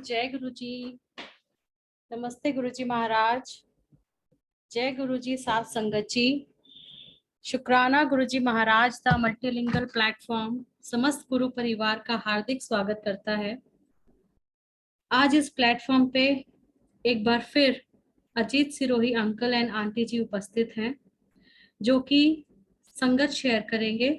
जय गुरु जी। नमस्ते गुरु जी महाराज। जय गुरु जी साथ संगत जी। शुक्राना गुरु जी महाराज द मल्टीलिंगुअल प्लेटफॉर्म समस्त गुरु परिवार का हार्दिक स्वागत करता है। आज इस प्लेटफॉर्म पे एक बार फिर Ajit Sirohi uncle and aunty ji उपस्थित हैं, जो कि संगत शेयर करेंगे।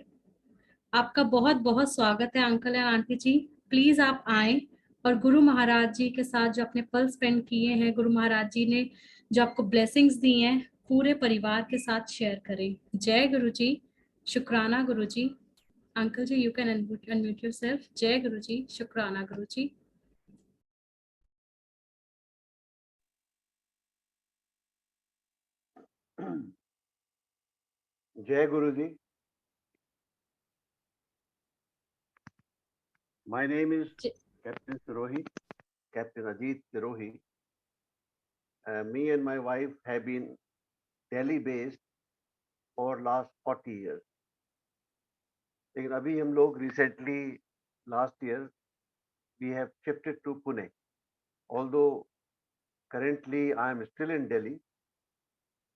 आपका बहुत बहुत स्वागत है uncle and aunty ji. Please आप आए और गुरु महाराज जी के साथ जो अपने पल स्पेंड किए हैं, गुरु महाराज जी ने जो आपको ब्लेसिंग्स दी हैं, पूरे परिवार के साथ शेयर करें। जय गुरु जी। शुक्राना Guru ji. Uncle ji, you can unmute yourself. जय गुरु जी। शुक्राना गुरु जी। Jai Guruji. My name is Captain Sirohi, Captain Ajit Sirohi. Me and my wife have been Delhi based for last 40 years. लेकिन अभी हम लोग recently last year we have shifted to Pune. Although currently I am still in Delhi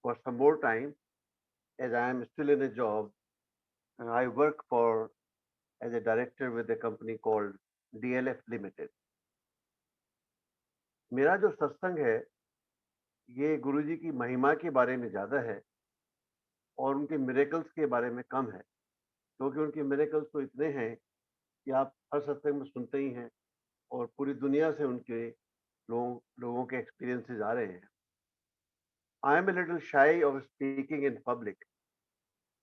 for some more time, as I am still in a job and I work for as a director with a company called DLF Limited. मेरा जो सत्संग है ये गुरुजी की महिमा के बारे में ज़्यादा है और उनके मिरेकल्स के बारे में कम है, क्योंकि उनके मिरेकल्स तो इतने हैं कि आप हर सत्संग में सुनते ही हैं और पूरी दुनिया से उनके लोगों के एक्सपीरियंसेस आ रहे हैं। I am a little shy of speaking in public,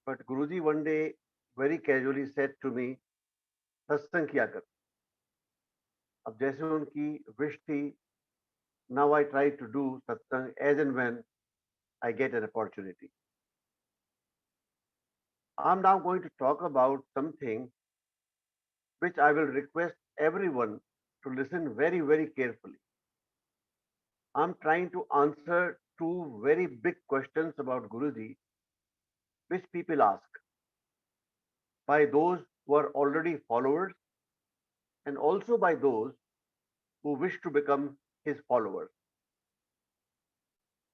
but Guruji one day very casually said to me, satsang किया कर। अब जैसे उनकी विश थी, now I try to do satsang as and when I get an opportunity. I'm now going to talk about something which I will request everyone to listen very, very carefully. I'm trying to answer two very big questions about Guruji, which people ask by those who are already followers and also by those who wish to become his followers.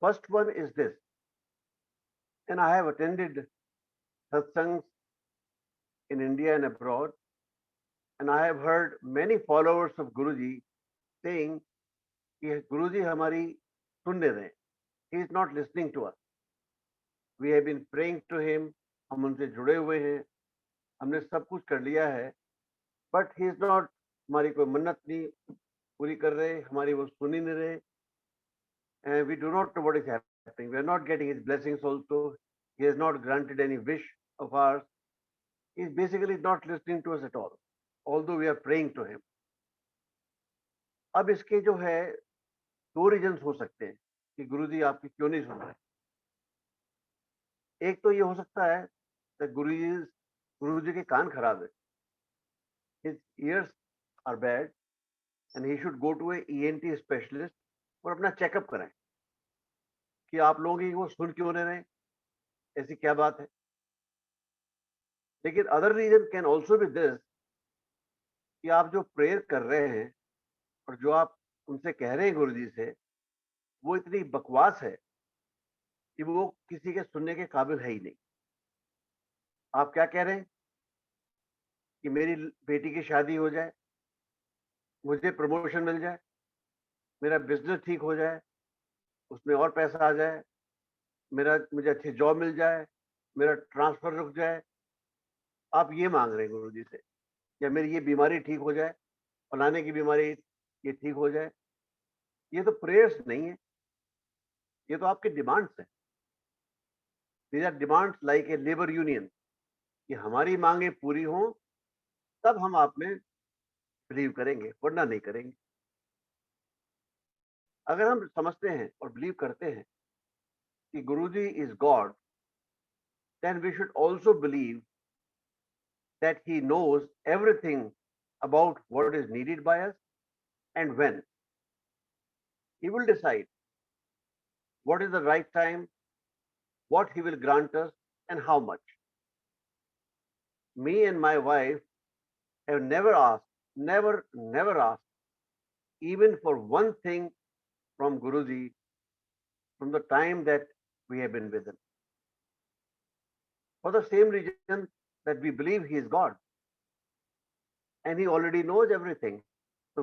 First one is this, and I have attended satsangs in India and abroad, and I have heard many followers of Guruji saying कि गुरुजी हमारी सुनने दें, he is not listening to us. We have been praying to him, हम उनसे जुड़े हुए हैं, हमने सब कुछ कर लिया है, but he is not, हमारी कोई मन्नत नहीं पूरी कर रहे, हमारी वो सुन ही नहीं रहे, and we do not know what is happening. We are not getting his blessings also. He has not granted any wish of ours. He is basically not listening to us at all, although we are praying to him. अब इसके जो है दो regions हो सकते हैं कि गुरुजी आपकी क्यों नहीं सुन रहे। एक तो ये हो सकता है कि गुरुजी के कान खराब है, his ears are bad and he should go to a ENT specialist और अपना चेकअप कराएं कि आप लोगों की वो सुन क्यों नहीं रहे, ऐसी क्या बात है। लेकिन other reason can also be this कि आप जो प्रेयर कर रहे हैं और जो आप उनसे कह रहे हैं गुरुजी से, वो इतनी बकवास है कि वो किसी के सुनने के काबिल है ही नहीं। आप क्या कह रहे हैं कि मेरी बेटी की शादी हो जाए, मुझे प्रमोशन मिल जाए, मेरा बिजनेस ठीक हो जाए, उसमें और पैसा आ जाए, मुझे अच्छी जॉब मिल जाए, मेरा ट्रांसफर रुक जाए, आप ये मांग रहे हैं गुरुजी से, या मेरी ये बीमारी ठीक हो जाए, फलाने की बीमारी ये ठीक हो जाए। ये तो प्रेयर्स नहीं है, ये तो आपके डिमांड्स हैं। These are demands like a labour union, कि हमारी मांगे पूरी हों तब हम आप में बिलीव करेंगे, वरना नहीं करेंगे। अगर हम समझते हैं और बिलीव करते हैं कि Guruji is God, then we should also believe that he knows everything about what is needed by us and when. He will decide what is the right time, what he will grant us, and how much. Me and my wife have never asked even for one thing from Guruji from the time that we have been with him. For the same reason that we believe he is God and he already knows everything. So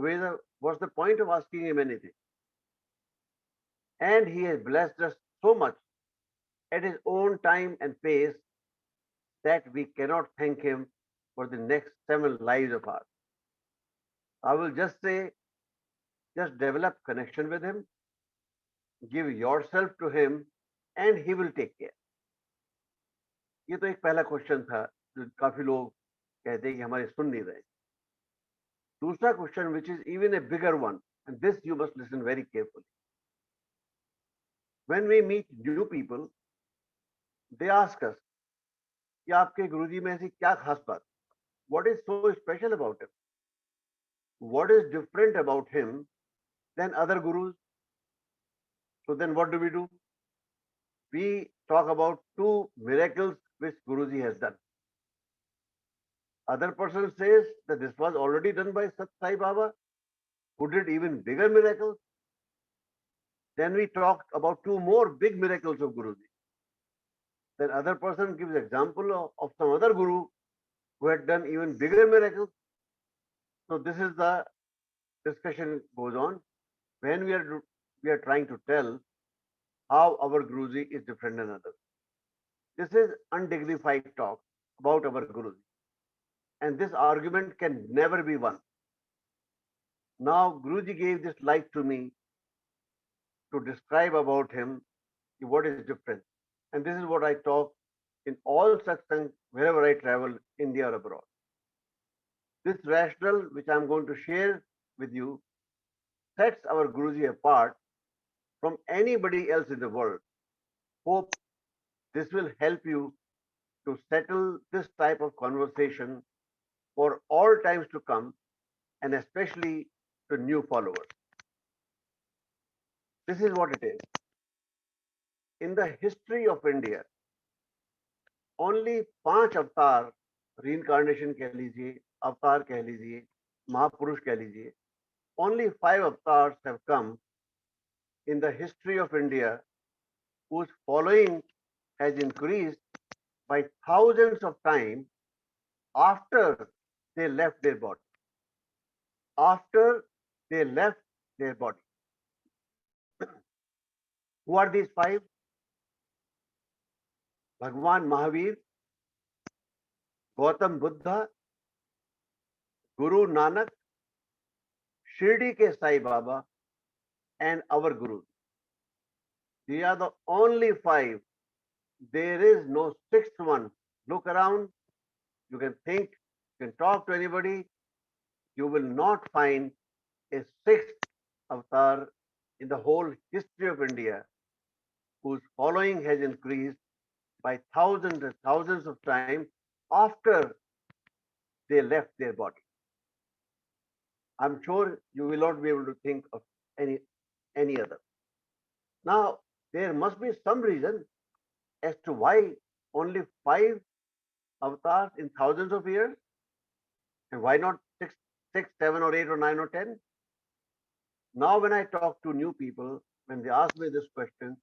what's the point of asking him anything? And he has blessed us so much at his own time and pace that we cannot thank him for the next 7 lives of ours. I will just say, just develop connection with him, give yourself to him, and he will take care. ये तो एक पहला question था जो काफी लोग कहते हैं कि हमारे सुन नहीं रहे. दूसरा question which is even a bigger one, and this you must listen very carefully. When we meet new people, they ask us कि आपके गुरुजी में ऐसी क्या खास बात? What is so special about him? What is different about him than other gurus? So then what do? We talk about 2 miracles which Guruji has done. Other person says that this was already done by Sat Sai Baba, who did even bigger miracles. Then we talked about 2 more big miracles of Guruji. Then other person gives example of some other guru who had done even bigger miracles. So this is the discussion goes on when we are trying to tell how our Guruji is different than others. This is undignified talk about our Guruji. And this argument can never be won. Now, Guruji gave this life to me to describe about him what is different. And this is what I talk in all satsang wherever I travel, India or abroad. This rationale, which I'm going to share with you, sets our Guruji apart from anybody else in the world. Hope this will help you to settle this type of conversation for all times to come, and especially to new followers. This is what it is. In the history of India, only 5 अवतार, reincarnation कह लीजिए, अवतार कह लीजिए, महापुरुष कह लीजिए, only 5 avatars have come in the history of India whose following has increased by thousands of times after they left their body. After they left their body. Who are these 5? Bhagwan Mahavir, Gautam Buddha, Guru Nanak, Shirdi ke Sai Baba, and our Guru. These are the only 5. There is no 6th one. Look around. You can think, you can talk to anybody. You will not find a 6th avatar in the whole history of India whose following has increased by thousands and thousands of times after they left their body. I'm sure you will not be able to think of any other. Now, there must be some reason as to why only 5 avatars in thousands of years, and why not 6, 7, or 8, or 9, or 10? Now, when I talk to new people, when they ask me this question,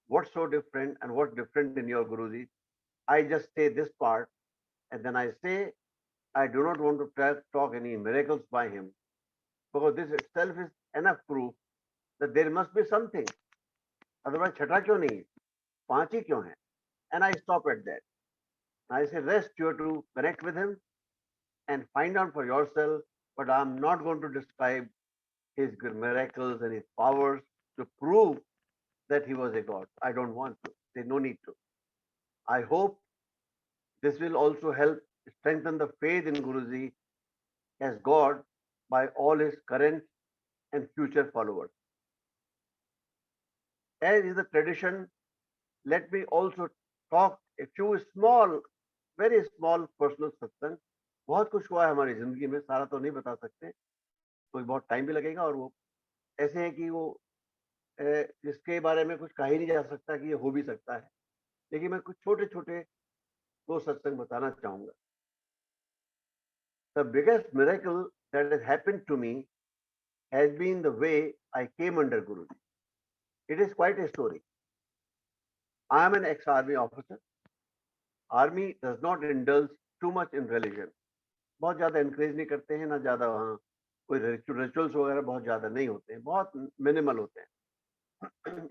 what's so different and what's different in your Guruji, I just say this part, and then I say, I do not want to talk any miracles by him, because this itself is enough proof that there must be something. Otherwise, chhata kyun nahi? 5 hi kyun hai? And I stop at that. I say, rest, you have to connect with him and find out for yourself, but I'm not going to describe his miracles and his powers to prove that he was a god. I don't want to. There's no need to. I hope this will also help strengthen the faith in Guruji as God by all his current and future followers. As is the tradition, let me also talk a few small, very small personal satsang. बहुत कुछ हुआ है हमारी जिंदगी में, सारा तो नहीं बता सकते, तो बहुत टाइम भी लगेगा, और वो ऐसे है कि वो जिसके बारे में कुछ कहा ही नहीं जा सकता कि ये हो भी सकता है, लेकिन मैं कुछ छोटे छोटे 2 सत्संग बताना चाहूंगा. The biggest miracle that has happened to me has been the way I came under Guruji. It is quite a story. I am an ex-army officer. Army does not indulge too much in religion. बहुत ज्यादा encourage नहीं करते हैं, ना ज्यादा वहाँ कोई rituals वगैरह बहुत ज्यादा नहीं होते हैं, बहुत मिनिमल होते हैं.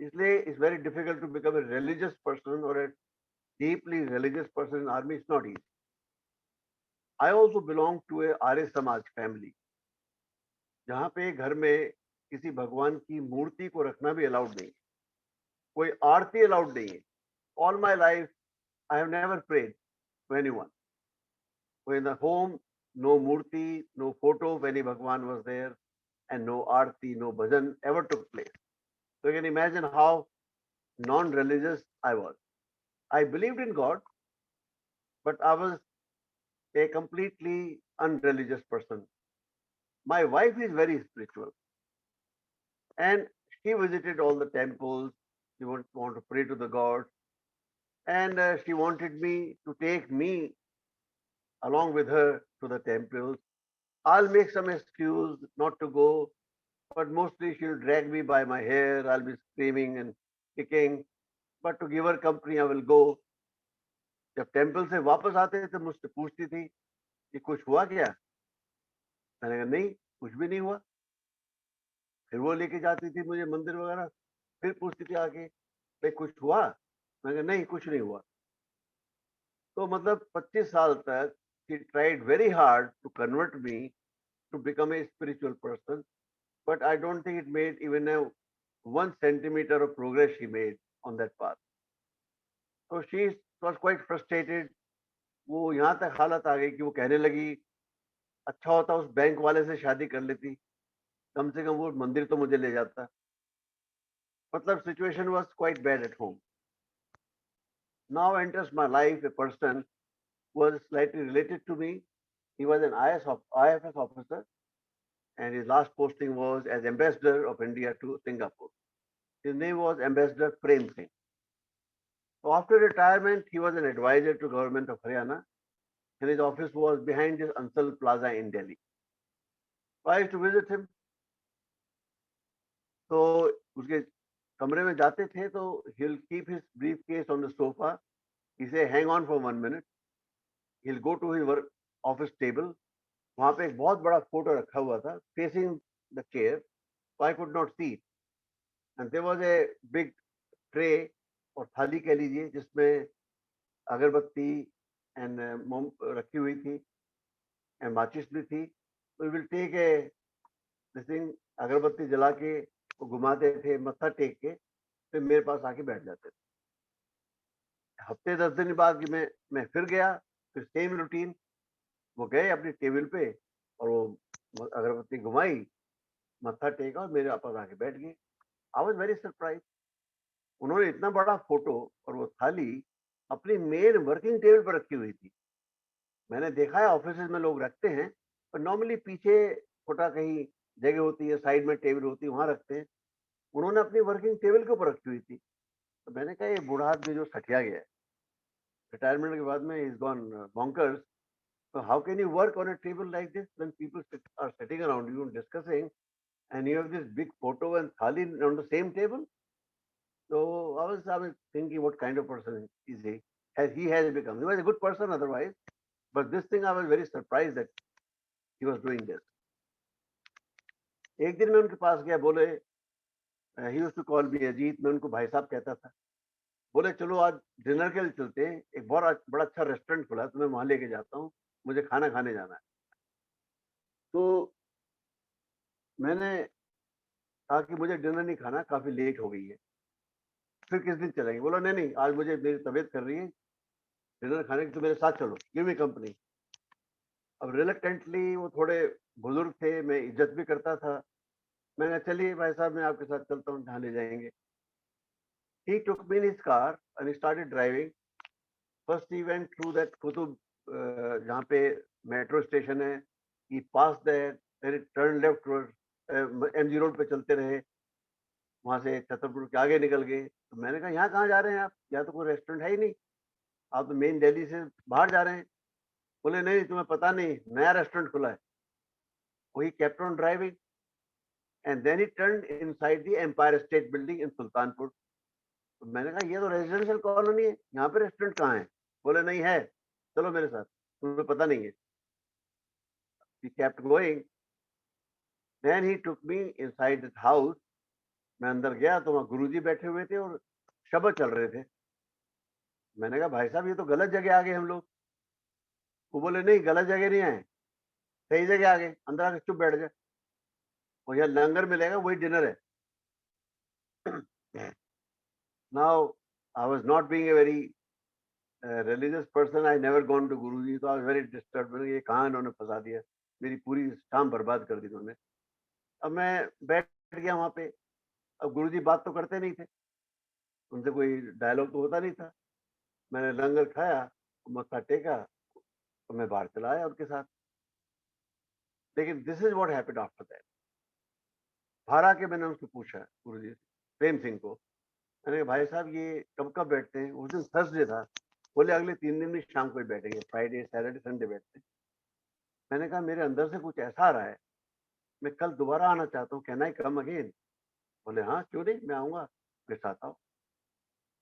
इसलिए it's very difficult to become a religious person or a deeply religious person in army. It's not easy. I also belong to a Arya Samaj family, जहाँ पे घर में किसी भगवान की मूर्ति को रखना भी अलाउड नहीं है, कोई आरती अलाउड नहीं है. All my life I have never prayed to anyone. So in the home, no murti, no photo of any Bhagwan was there, and no arti, no bhajan ever took place. So you can imagine how non-religious I was. I believed in God, but I was a completely unreligious person. My wife is very spiritual, and she visited all the temples. She want to pray to the gods, and she wanted me to take me along with her to the temples. I'll make some excuse not to go, but mostly she'll drag me by my hair. I'll be screaming and kicking, but to give her company, I will go. जब temple से वापस आते थे तो मुझसे पूछती थी कि कुछ हुआ क्या. मैंने कहा नहीं, कुछ भी नहीं हुआ. फिर वो लेके जाती थी मुझे मंदिर वगैरह, फिर पूछती थी आके भाई कुछ हुआ. मैंने कहा नहीं, कुछ नहीं हुआ. तो मतलब 25 साल तक she tried very hard to convert me to become a spiritual person, but I don't think it made even a 1 centimeter of progress she made on that path. So she was quite frustrated. वो यहाँ तक हालत आ गई कि वो कहने लगी अच्छा होता उस बैंक वाले से शादी कर लेती, कम से कम वो मंदिर तो मुझे ले जाता. मतलब situation was quite bad at home. Now enters my life a person who was slightly related to me. He was an IFS officer, and his last posting was as ambassador of India to Singapore. His name was Ambassador Prem Singh. So after retirement, he was an advisor to government of Haryana, and his office was behind this Ansal Plaza in Delhi. So I used to visit him. तो उसके कमरे में जाते थे तो he'll keep his briefcase on the sofa. He say, hang on for 1 minute. He'll go to his work office table. वहाँ पे एक बहुत बड़ा फोटो रखा हुआ था facing the chair, so I could not see it. And there was a big tray और थाली कह लीजिए जिसमें अगरबत्ती एंड मोम रखी हुई थी एंड माचिस भी थी. तो will take a this thing, अगरबत्ती जला के वो घुमाते थे, मत्था टेक के फिर मेरे पास आके बैठ जाते थे. हफ्ते 10 दिन बाद कि मैं फिर गया, फिर सेम रूटीन. वो गए अपनी टेबल पे और वो अगरबत्ती घुमाई, मत्था टेका और मेरे पास आके बैठ गए. I was very surprise. उन्होंने इतना बड़ा फोटो और वो थाली अपनी मेन वर्किंग टेबल पर रखी हुई थी. मैंने देखा है ऑफिस में लोग रखते हैं, पर नॉर्मली पीछे छोटा कहीं जगह होती है, साइड में टेबल होती है, वहां रखते हैं. उन्होंने अपनी वर्किंग टेबल के ऊपर रखी हुई थी. तो मैंने कहा ये बूढ़ा आदमी जो सठिया गया है, रिटायरमेंट के बाद में is gone bonkers. So how can you work on a table like this when people are sitting around you and discussing, and you have this big photo and thali on the same table? So I was thinking, what kind of person is he? He has become. He was a good person otherwise, but this thing I was very surprised that he was doing this. एक दिन मैं उनके पास गया, बोले he used to call me Ajit, मैं उनको भाई साहब कहता था. बोले चलो आज डिनर के लिए चलते हैं, एक बहुत बड़ा अच्छा रेस्टोरेंट खुला है, तो मैं वहां लेके जाता हूँ, मुझे खाना खाने जाना है. तो मैंने कहा कि मुझे डिनर नहीं खाना, काफी लेट हो गई है, फिर किस दिन चलेंगे. बोला नहीं नहीं, आज मुझे मेरी तबीयत कर रही है डिनर खाने की, तो मेरे साथ चलो, गिव मी कंपनी. अब रिलक्टेंटली, वो थोड़े बुजुर्ग थे, मैं इज्जत भी करता था. मैंने कहा चलिए भाई साहब, मैं आपके साथ चलता हूँ जहाँ ले जाएंगे. He took me in his car and he started driving. First he went through that Kutub, जहाँ पे मेट्रो स्टेशन है. He passed there, then he turned left towards MG road पे चलते रहे. वहां से छतरपुर के आगे निकल गए. तो मैंने कहा यहाँ कहाँ जा रहे हैं आप, यहाँ तो कोई रेस्टोरेंट है ही नहीं, आप तो मेन दिल्ली से बाहर जा रहे हैं. बोले नहीं, तुम्हें पता नहीं, नया रेस्टोरेंट खुला है. वही kept on driving. and then he turned inside the Empire State Building in Sultanpur. तो मैंने कहा ये तो रेजिडेंशियल कॉलोनी है, यहाँ पे रेस्टोरेंट कहाँ है? बोले नहीं है, चलो मेरे साथ, तुम्हें पता नहीं है. He kept going. Then he took me inside that house. मैं अंदर गया तो वहाँ गुरुजी बैठे हुए थे और शब्द चल रहे थे. मैंने कहा भाई साहब ये तो गलत जगह आ गए हम लोग. वो बोले नहीं गलत जगह नहीं आए, सही जगह आ गए, अंदर आके चुप बैठ जा, और यहाँ लंगर मिलेगा वही डिनर है. Now I was not being a very religious person. I never gone to Guruji, so I was very disturbed. मैंने ये कहाँ इन्होंने फंसा दिया, मेरी पूरी शाम बर्बाद कर दी इन्होंने. अब मैं बैठ गया वहाँ पे. अब गुरुजी बात तो करते नहीं थे, उनसे कोई डायलॉग तो होता नहीं था. मैंने लंगर खाया, मत्था टेका, तो मैं बाहर चला आया उनके साथ. लेकिन this is what happened after that. बाहर आके मैंने उनसे पूछा गुरुजी से, प्रेम सिंह को. मैंने कहा भाई साहब ये कब कब बैठते हैं? उस दिन थर्सडे था. बोले अगले 3 दिन में शाम को ही बैठेंगे, फ्राइडे सैटरडे संडे बैठते हैं. मैंने कहा मेरे अंदर से कुछ ऐसा आ रहा है, मैं कल दोबारा आना चाहता हूँ, कैन आई कम अगेन? बोले हाँ क्यों नहीं, मैं आऊंगा, मेरे साथ आओ.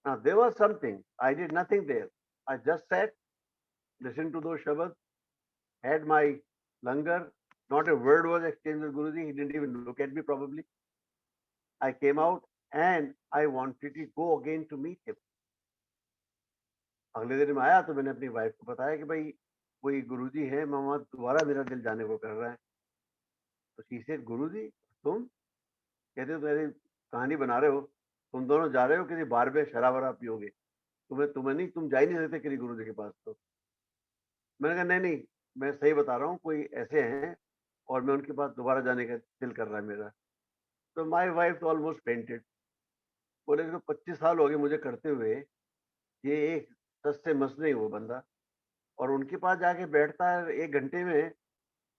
Now there was something, I did nothing there. I just sat, listened to those shabad, had my langar. Not a word was exchanged with Guruji. He didn't even look at me probably. I came out and I wanted to go again to meet him. अगले दिन मैं आया तो मैंने अपनी wife को बताया कि भाई वही गुरुजी है, मामा दोबारा मेरा दिल जाने को कर रहा है. तो शी सेड गुरुजी तुम कहते हो तुम्हारी कहानी बना रहे हो, तुम दोनों जा रहे हो किसी बार में शराब वराब पियोगे, तुम्हें नहीं, तुम जा ही नहीं सकते किसी गुरुजी के पास. तो मैंने कहा नहीं नहीं, मैं सही बता रहा हूँ, कोई ऐसे हैं और मैं उनके पास दोबारा जाने का दिल कर रहा है मेरा. तो माई वाइफ ऑलमोस्ट फेंटेड. बोले इसको 25 साल हो गए मुझे करते हुए, ये एक सच से मस नहीं वो बंदा, और उनके पास जाके बैठता है 1 घंटे में,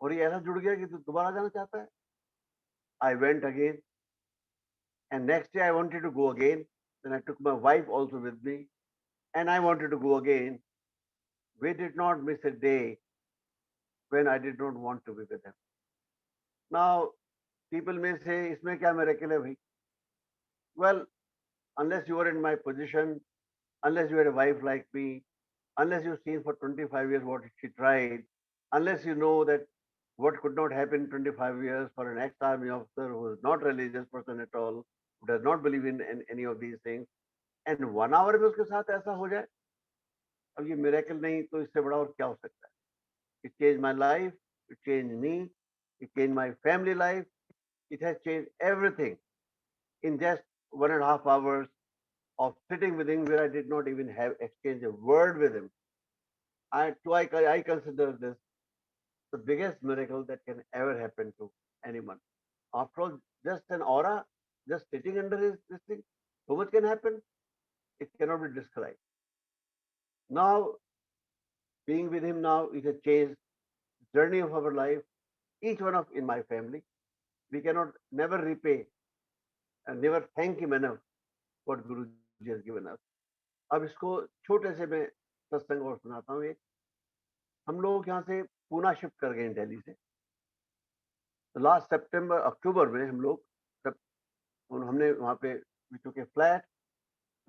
और ये ऐसा जुड़ गया कि तू दोबारा जाना चाहता है. I went again and next day I wanted to go again. Then I took my wife also with me and I wanted to go again. We did not miss a day when I did not want to be with him. Now people में से इसमें क्या miracle है भाई? Well, unless you are in my position, unless you had a wife like me, unless you've seen for 25 years what she tried, unless you know that what could not happen in 25 years for an ex-army officer who is not a religious person at all, who does not believe in any of these things, and 1 hour में उसके साथ ऐसा हो जाए, अब ये miracle नहीं तो इससे बड़ा और क्या हो सकता है? It changed my life, it changed me, it changed my family life, it has changed everything in just 1.5 hours of sitting with him where I did not even have exchanged a word with him. I consider this the biggest miracle that can ever happen to anyone. After all, just an aura, just sitting under his this thing, so much can happen. It cannot be described. Now, being with him now is a changed journey of our life. Each one of in my family, we cannot never repay and never thank him enough what Guruji has given us. अब इसको छोटे से मैं सत्संग और सुनाता हूँ. एक हम लोग यहाँ से पूना शिफ्ट कर गए दिल्ली से. तो लास्ट सितंबर अक्टूबर में हम लोग हमने वहाँ पे we took a flat.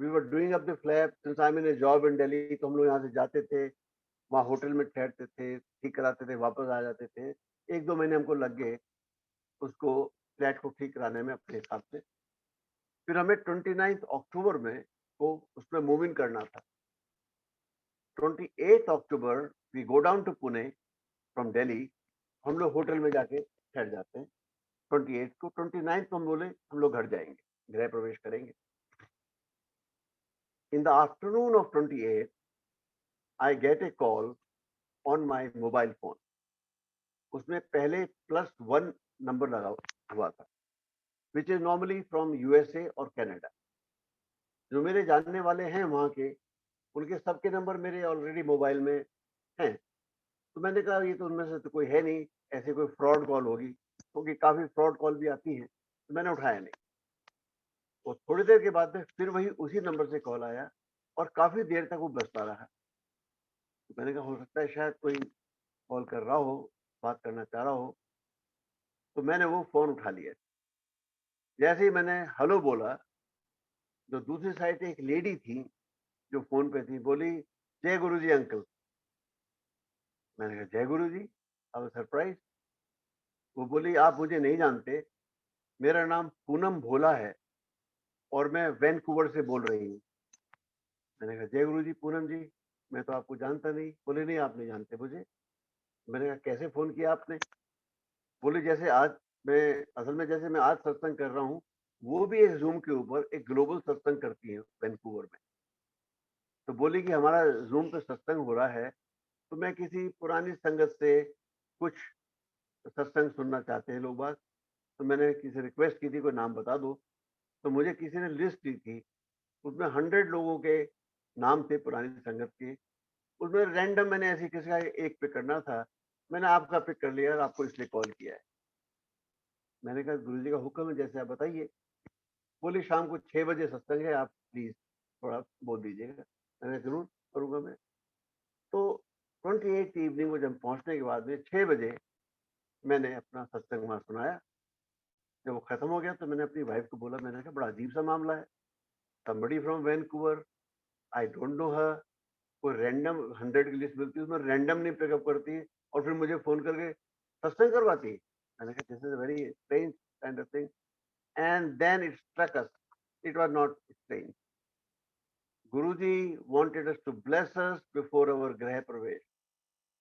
We were doing up the flat since I am in a job in Delhi. तो हम लोग यहाँ से जाते थे, वहाँ होटल में ठहरते थे, ठीक कराते थे, वापस आ जाते थे. 1-2 महीने हमको लग गए उसको फ्लैट को ठीक कराने में अपने हिसाब से. फिर हमें 29 अक्टूबर में को उसमें मूव इन करना था. 28 October we go down to Pune from Delhi. हम लोग होटल में जाके ठहर जाते हैं 28 को. 29 को हम बोले हम लोग घर जाएंगे, गृह प्रवेश करेंगे. In the afternoon of 28 I get A call on my mobile phone. उसमें पहले +1 नंबर लगा हुआ था, which is normally from USA और कनाडा. जो मेरे जानने वाले हैं वहाँ के, उनके सबके नंबर मेरे ऑलरेडी मोबाइल में हैं. तो मैंने कहा ये तो उनमें से तो कोई है नहीं, ऐसे कोई फ्रॉड कॉल होगी, क्योंकि काफ़ी फ्रॉड कॉल भी आती हैं. तो मैंने उठाया नहीं. और थोड़ी देर के बाद में फिर वही उसी नंबर से कॉल आया और काफ़ी देर तक वो बजता रहा. तो मैंने कहा हो सकता है शायद कोई कॉल कर रहा हो, बात करना चाह रहा हो. तो मैंने वो फ़ोन उठा लिया. जैसे ही मैंने हेलो बोला, जो दूसरी साइड एक लेडी थी जो फोन पे थी, बोली जय गुरु जी अंकल। मैंने कहा जय गुरु जी। I was surprise. वो बोली आप मुझे नहीं जानते, मेरा नाम पूनम भोला है और मैं वैनकूवर से बोल रही हूँ। मैंने कहा जय गुरु जी पूनम जी, मैं तो आपको जानता नहीं। बोले नहीं आप नहीं जानते मुझे। मैंने कहा कैसे फोन किया आपने? बोले जैसे आज मैं, असल में जैसे मैं आज सत्संग कर रहा हूँ, वो भी एक जूम के ऊपर एक ग्लोबल सत्संग करती है वैनकूवर में। तो बोली कि हमारा जूम पे सत्संग हो रहा है, तो मैं किसी पुरानी संगत से कुछ सत्संग सुनना चाहते हैं लोग बाग। तो मैंने किसी रिक्वेस्ट की थी कोई नाम बता दो, तो मुझे किसी ने लिस्ट दी थी, उसमें 100 लोगों के नाम थे पुरानी संगत के। उसमें रैंडम मैंने ऐसी किसी का एक पिक करना था, मैंने आपका पिक कर लिया और आपको इसलिए कॉल किया है। मैंने कहा गुरु जी का हुक्म है, जैसे आप बताइए। बोली शाम को 6 बजे सत्संग है, आप प्लीज थोड़ा बोल दीजिएगा। मैंने जरूर करूंगा मैं। तो 28 इवनिंग को जब पहुंचने के बाद में 6 बजे मैंने अपना सत्संग वहां सुनाया। जब वो खत्म हो गया तो मैंने अपनी वाइफ को बोला, मैंने कहा बड़ा अजीब सा मामला है, somebody from Vancouver, I don't know her, कोई रैंडम 100 की लिस्ट मिलती है उसमें रैंडम नहीं पिकअप करती और फिर मुझे फोन करके सत्संग करवाती। मैंने कहा this is very strange kind of thing. And then it struck us, it was not strange. Guruji wanted us to bless us before our griha pravesh.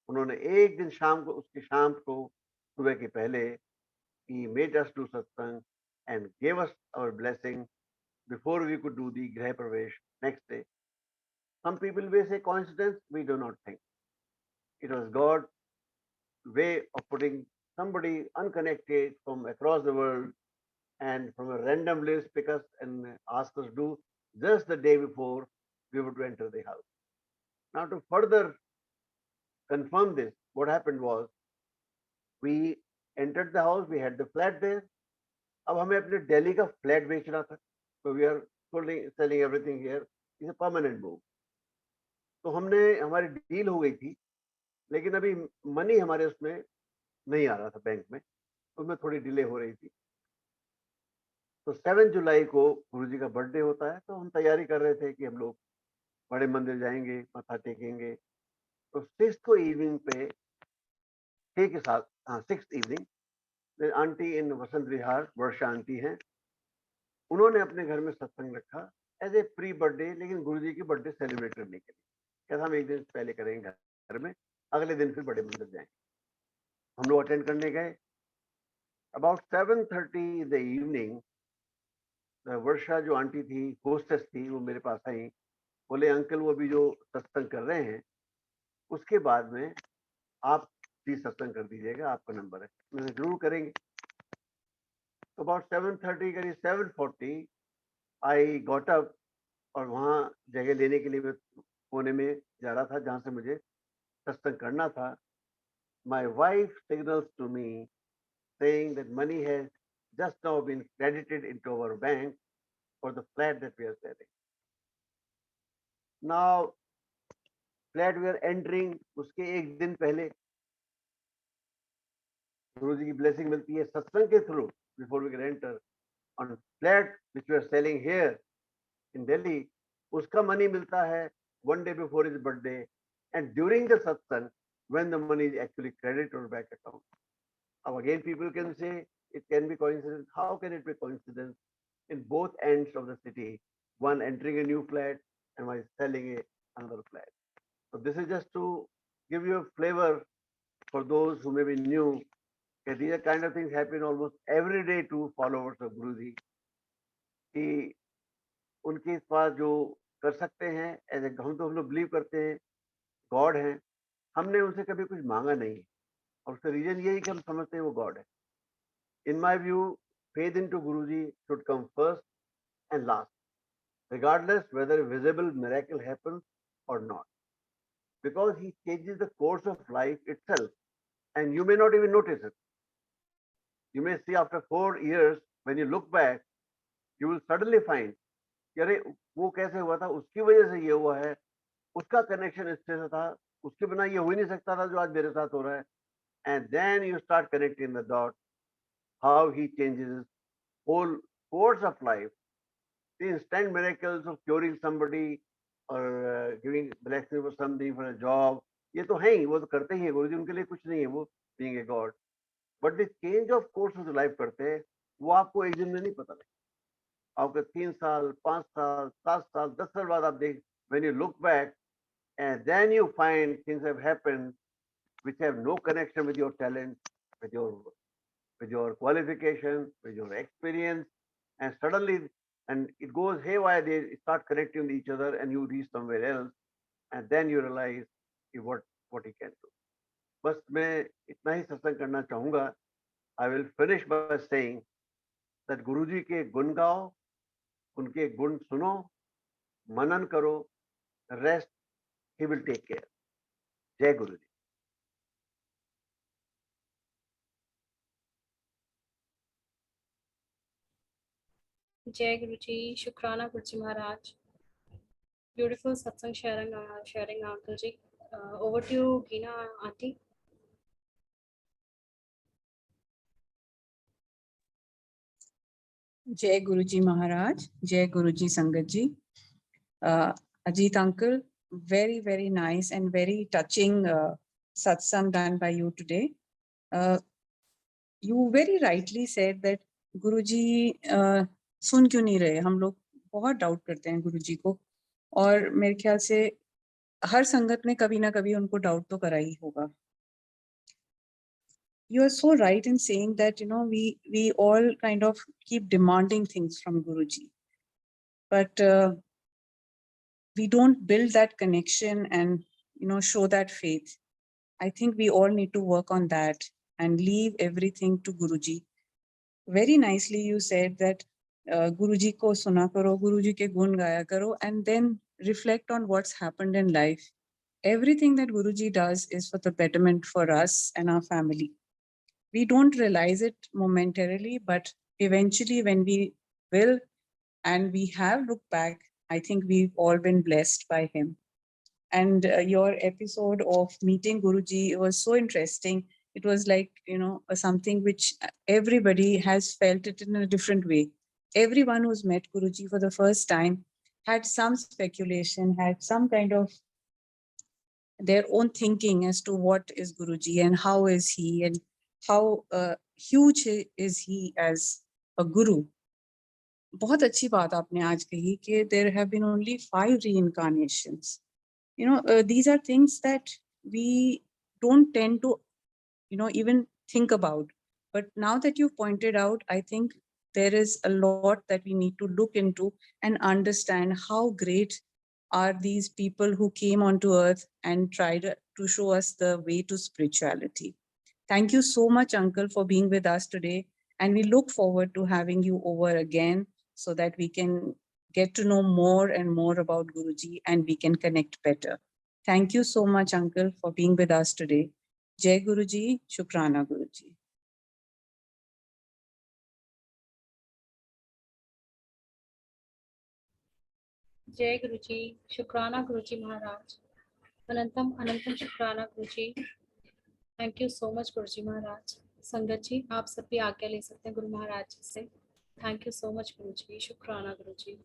उन्होंने एक दिन शाम को, उसकी शाम को सुबह के पहले, he made us do satsang and gave us our blessing before we could do the Greh Pravesh next day. Some people may say coincidence, we do not think. It was God's way of putting somebody unconnected from across the world and from a random list pick us and ask us to do just the day before we were to enter the house. Now to further confirm this, what happened was we entered the house, we had the flat there. अब हमें अपने दिल्ली का flat बेचना था, तो we are selling everything here, is a permanent move. तो हमने, हमारी डील हो गई थी, लेकिन अभी मनी हमारे उसमें नहीं आ रहा था बैंक में, उसमें थोड़ी डिले हो रही थी। तो 7 जुलाई को गुरुजी का बर्थडे होता है, तो हम तैयारी कर रहे थे कि हम लोग बड़े मंदिर जाएंगे, मत्था टेकेंगे। तो 6th को इवनिंग पे, 6 के साथ, हाँ 6th इवनिंग, आंटी इन वसंत विहार, वर्षा आंटी हैं, उन्होंने अपने घर में सत्संग रखा एज ए प्री बर्थडे, लेकिन गुरुजी की बर्थडे सेलिब्रेट करने के लिए। कैसा हम एक दिन पहले करेंगे घर में, अगले दिन फिर बड़े मंदिर जाएंगे। हम लोग अटेंड करने गए। अबाउट 7:30 इन द इवनिंग, वर्षा जो आंटी थी, होस्टेस थी, वो मेरे पास आई, बोले अंकल वो अभी जो सत्संग कर रहे हैं उसके बाद में आप प्लीज सत्संग कर दीजिएगा, आपका नंबर है। मैंने जरूर करेंगे। तो अबाउट 7:30 करीब 7:40 आई गॉट अप, और वहाँ जगह लेने के लिए मैं कोने में जा रहा था जहाँ से मुझे सत्संग करना था। My wife signals to me saying that money has just now been credited into our bank for the flat that we are selling. Now, flat we are entering, उसके एक दिन पहले गुरु जी की ब्लेसिंग मिलती है सत्संग के through, before we can enter on flat which we are selling here in Delhi. उसका money मिलता है 1 day before his birthday and during the satsang when the money is actually credited to our bank account. Now again people can say it can be coincidence. How can it be coincidence? In both ends of the city, one entering a new flat and one selling another flat. So this is just to give you a flavor for those who may be new, that these are kind of things happen almost every day to followers of Guruji, कि उनके पास जो कर सकते हैं, ऐसे हम लोग believe करते हैं गॉड हैं, हमने उनसे कभी कुछ मांगा नहीं, और उसका रीजन यही कि हम समझते हैं वो गॉड है। In my view, faith in to Guruji should come first and last, regardless whether a visible miracle happens or not, because he changes the course of life itself and you may not even notice it. You may see after 4 years, when you look back, you will suddenly find कि अरे वो कैसे हुआ था, उसकी वजह से ये हुआ है, उसका कनेक्शन इससे था, उसके बिना ये हो ही नहीं सकता था जो आज मेरे साथ हो रहा है। And then you start connecting the dots, how he changes his whole course of life, the instant miracles of curing somebody or giving blessing for somebody for a job, ये तो है ही, वो तो करते ही है गुरु जी, उनके लिए कुछ नहीं है वो being a god. But the change of course of life करते हैं, वो आपको एक दिन में नहीं पता लगता. आपके 3 साल, 5 साल, 7 साल, 10 साल बाद आप देख, when you look back and then you find things have happened which have no connection with your talent, with your qualification, with your experience, and suddenly, and it goes haywire, they start connecting with each other and you reach somewhere else, and then you realize what he can do. बस मैं इतना ही सत्संग करना चाहूंगा. I will finish by saying that गुरुजी के गुण गाओ, उनके गुण सुनो, मनन करो, rest he will take care. जय गुरुजी. Jai Guruji, Shukrana Guruji Maharaj. Beautiful satsang sharing Uncle Ji. Over to you, Gina, Aunty. Jai Guruji Maharaj, Jai Guruji Sangat Ji. Ajit Uncle, very, very nice and very touching satsang done by you today. You very rightly said that Guruji सुन क्यों नहीं रहे. हम लोग बहुत doubt करते हैं गुरुजी को, और मेरे ख्याल से हर संगत में कभी ना कभी उनको डाउट तो करा ही होगा. You are so right in saying that, we all kind of keep demanding things from Guruji, but we don't build that connection and, show that faith. I think we all need to work on that and leave everything to Guruji. Very nicely you said that Guruji ko suna karo, Guruji ke gun gaya karo, and then reflect on what's happened in life. Everything that Guruji does is for the betterment for us and our family. We don't realize it momentarily, but eventually when we will and we have looked back, I think we've all been blessed by him. And your episode of meeting Guruji was so interesting. It was like, something which everybody has felt it in a different way. Everyone who's met Guruji for the first time had some speculation, had some kind of their own thinking as to what is Guruji and how is he and how huge is he as a guru. बहुत अच्छी बात आपने आज कही कि there have been only 5 reincarnations. These are things that we don't tend to, even think about. But now that you've pointed out, I think there is a lot that we need to look into and understand how great are these people who came onto earth and tried to show us the way to spirituality. Thank you so much, Uncle, for being with us today. And we look forward to having you over again so that we can get to know more and more about Guruji and we can connect better. Thank you so much, Uncle, for being with us today. Jai Guruji, Shukrana Guruji. Jai Guruji, Shukrana Guruji Maharaj. Anantam Shukrana Guruji. Thank you so much, Guruji Maharaj. संगत जी, आप सब भी आज्ञा ले सकते हैं गुरु महाराज जी से. Thank you so much गुरुजी. शुक्राना गुरुजी.